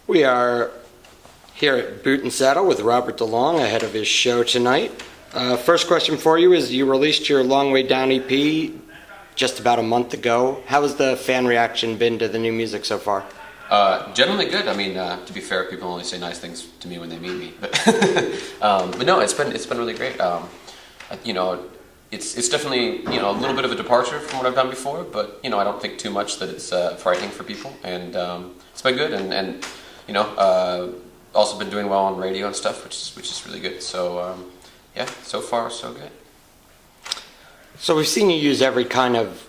We are here at Boot and Saddle with Robert DeLong ahead of his show tonight. First question for you is, you released your Long Way Down EP just about a month ago. How has the fan reaction been to the new music so far? Generally good. I mean, to be fair, people only say nice things to me when they meet me. But, but no, it's been really great. It's definitely a little bit of a departure from what I've done before, but I don't think too much that it's frightening for people, and it's been good, and also been doing well on radio and stuff, which is really good. So yeah, so far so good. So we've seen you use every kind of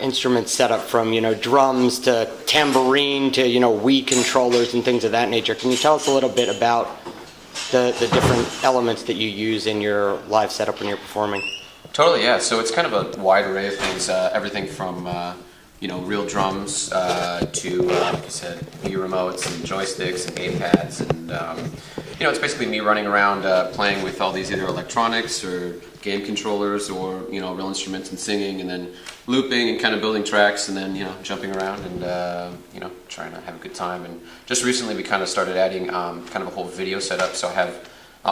instrument setup, from drums to tambourine to Wii controllers and things of that nature. Can you tell us a little bit about the different elements that you use in your live setup when you're performing? Totally, yeah. So it's kind of a wide array of things. Everything from real drums to, like I said, Wii remotes and joysticks and gamepads, and it's basically me running around playing with all these either electronics or game controllers or real instruments and singing, and then looping and kind of building tracks, and then jumping around and trying to have a good time. And just recently we kind of started adding kind of a whole video setup. So I have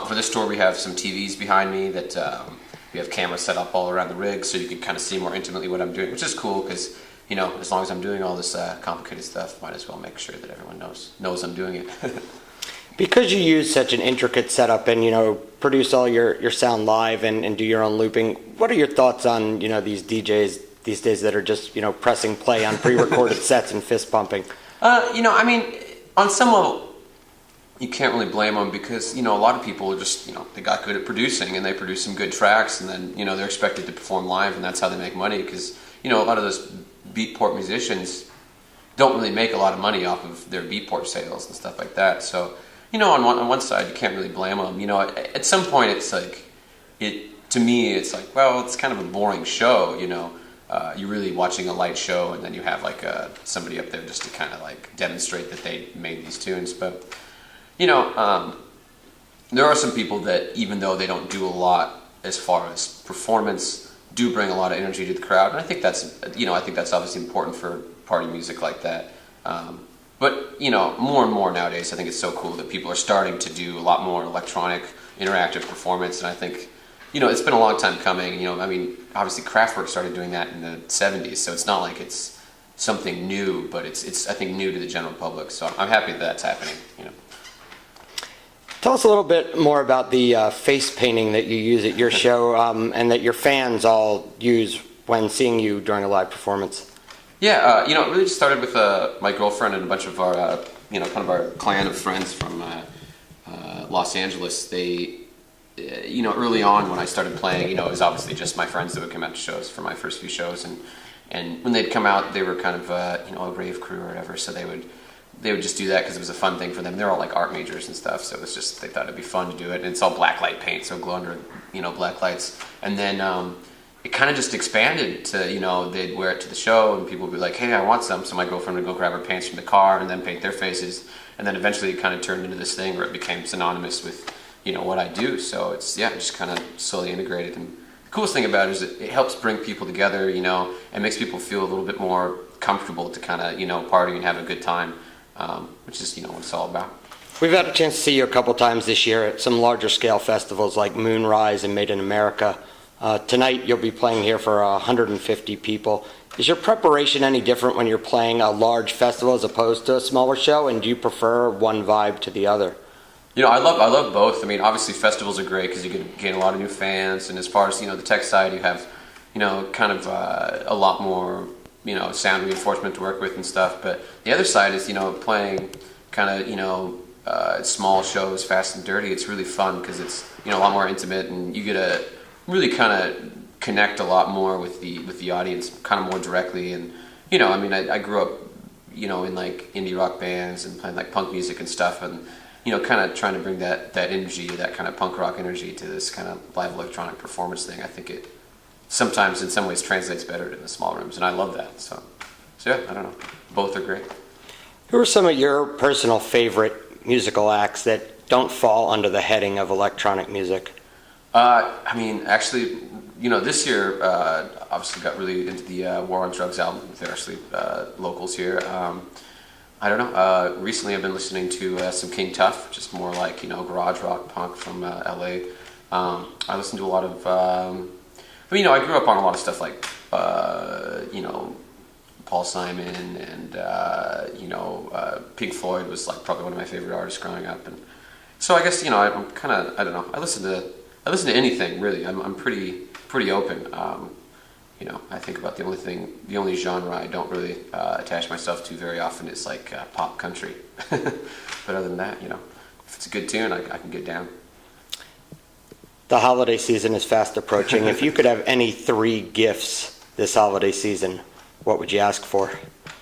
for this tour we have some TVs behind me that we have cameras set up all around the rig, so you can kind of see more intimately what I'm doing, which is cool because as long as I'm doing all this complicated stuff, might as well make sure that everyone knows I'm doing it. Because you use such an intricate setup and produce all your sound live and do your own looping, what are your thoughts on these DJs these days that are just pressing play on pre-recorded sets and fist pumping? I mean, on some level, you can't really blame them, because a lot of people are just they got good at producing and they produce some good tracks, and then they're expected to perform live, and that's how they make money. Because a lot of those beatport musicians don't really make a lot of money off of their beatport sales and stuff like that. So on one side you can't really blame them. At some point it's like to me it's like, well, it's kind of a boring show. You're really watching a light show, and then you have like somebody up there just to kind of like demonstrate that they made these tunes. But there are some people that, even though they don't do a lot as far as performance, do bring a lot of energy to the crowd, and I think that's obviously important for party music like that. But more and more nowadays, I think it's so cool that people are starting to do a lot more electronic, interactive performance, and I think it's been a long time coming. I mean, obviously Kraftwerk started doing that in the '70s, so it's not like it's something new, but it's I think new to the general public. So I'm happy that that's happening. Tell us a little bit more about the face painting that you use at your show, and that your fans all use when seeing you during a live performance. Yeah, it really just started with my girlfriend and a bunch of our, kind of our clan of friends from Los Angeles. They, early on when I started playing, it was obviously just my friends that would come out to shows for my first few shows, and when they'd come out, they were kind of, a rave crew or whatever, so they would just do that because it was a fun thing for them. They're all like art majors and stuff, so it was just, they thought it'd be fun to do it, and it's all black light paint, so glow under, black lights, and then it kind of just expanded to, they'd wear it to the show, and people would be like, hey, I want some. So my girlfriend would go grab her paints from the car and then paint their faces. And then eventually it kind of turned into this thing where it became synonymous with, what I do. So it's, just kind of slowly integrated. And the coolest thing about it is it helps bring people together, and makes people feel a little bit more comfortable to kind of, party and have a good time, which is, what it's all about. We've had a chance to see you a couple times this year at some larger scale festivals like Moonrise and Made in America. Tonight you'll be playing here for 150 people. Is your preparation any different when you're playing a large festival as opposed to a smaller show, and do you prefer one vibe to the other? I love both. I mean, obviously festivals are great because you can gain a lot of new fans, and as far as the tech side, you have kind of a lot more sound reinforcement to work with and stuff. But the other side is playing kind of small shows, fast and dirty. It's really fun because it's a lot more intimate, and you get a really kind of connect a lot more with the audience, kind of more directly. And I grew up in like indie rock bands and playing like punk music and stuff, and kind of trying to bring that energy, that kind of punk rock energy, to this kind of live electronic performance thing. I think it sometimes in some ways translates better in the small rooms, and I love that. So yeah, I don't know, both are great. Who are some of your personal favorite musical acts that don't fall under the heading of electronic music? I mean, actually, this year, obviously got really into the War on Drugs album. They're actually locals here. I don't know. Recently, I've been listening to some King Tuff, just more like garage rock punk from LA. I listen to a lot of. I grew up on a lot of stuff like Paul Simon and Pink Floyd was like probably one of my favorite artists growing up, and so I guess I'm kind of I don't know. I listen to anything really. I'm pretty open. I think about the only genre I don't really attach myself to very often is like pop country. But other than that, if it's a good tune, I can get down. The holiday season is fast approaching. If you could have any 3 gifts this holiday season, what would you ask for?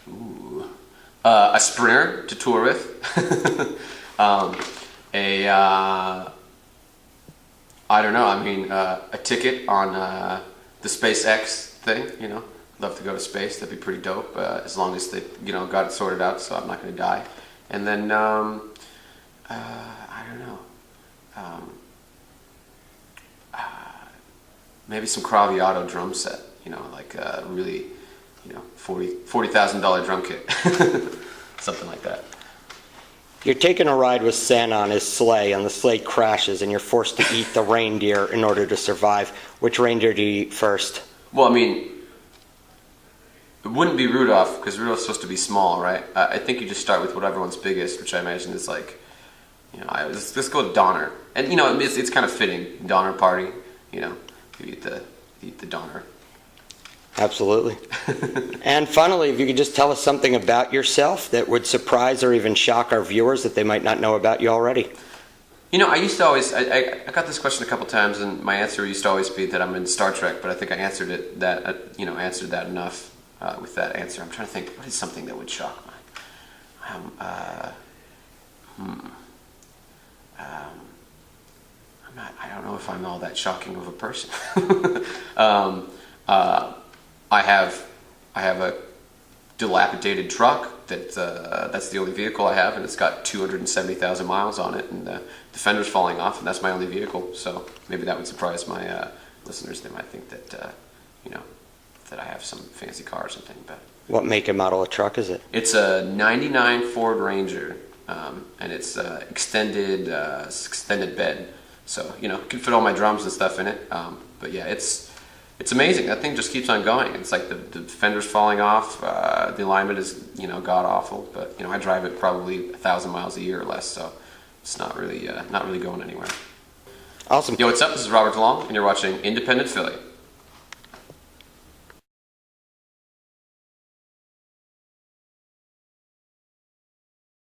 Ooh. A sprinter to tour with. I don't know. I mean, a ticket on the SpaceX thing. Love to go to space. That'd be pretty dope. As long as they, got it sorted out, so I'm not going to die. And then I don't know. Maybe some Craviotto drum set. Like really, $40,000 drum kit, something like that. You're taking a ride with Santa on his sleigh, and the sleigh crashes, and you're forced to eat the reindeer in order to survive. Which reindeer do you eat first? Well, I mean, it wouldn't be Rudolph, because Rudolph's supposed to be small, right? I think you just start with whatever one's biggest, which I imagine is like, let's go with Donner. And, it's kind of fitting. Donner party, you eat the Donner. Absolutely. And finally, if you could just tell us something about yourself that would surprise or even shock our viewers that they might not know about you already. I used to always, I got this question a couple times, and my answer used to always be that I'm in Star Trek, but I think I answered that enough with that answer. I'm trying to think, what is something that would shock me? I don't know if I'm all that shocking of a person. I have a dilapidated truck that's the only vehicle I have, and it's got 270,000 miles on it, and the fender's falling off, and that's my only vehicle. So maybe that would surprise my listeners. They might think that that I have some fancy car or something. But what make and model of truck is it? It's a '99 Ford Ranger, and it's extended bed, so it can fit all my drums and stuff in it. But yeah, it's amazing. That thing just keeps on going. It's like the fender's falling off. The alignment is, god awful. But I drive it probably 1,000 miles a year or less, so it's not really going anywhere. Awesome. Yo, what's up? This is Robert DeLong, and you're watching Independent Philly.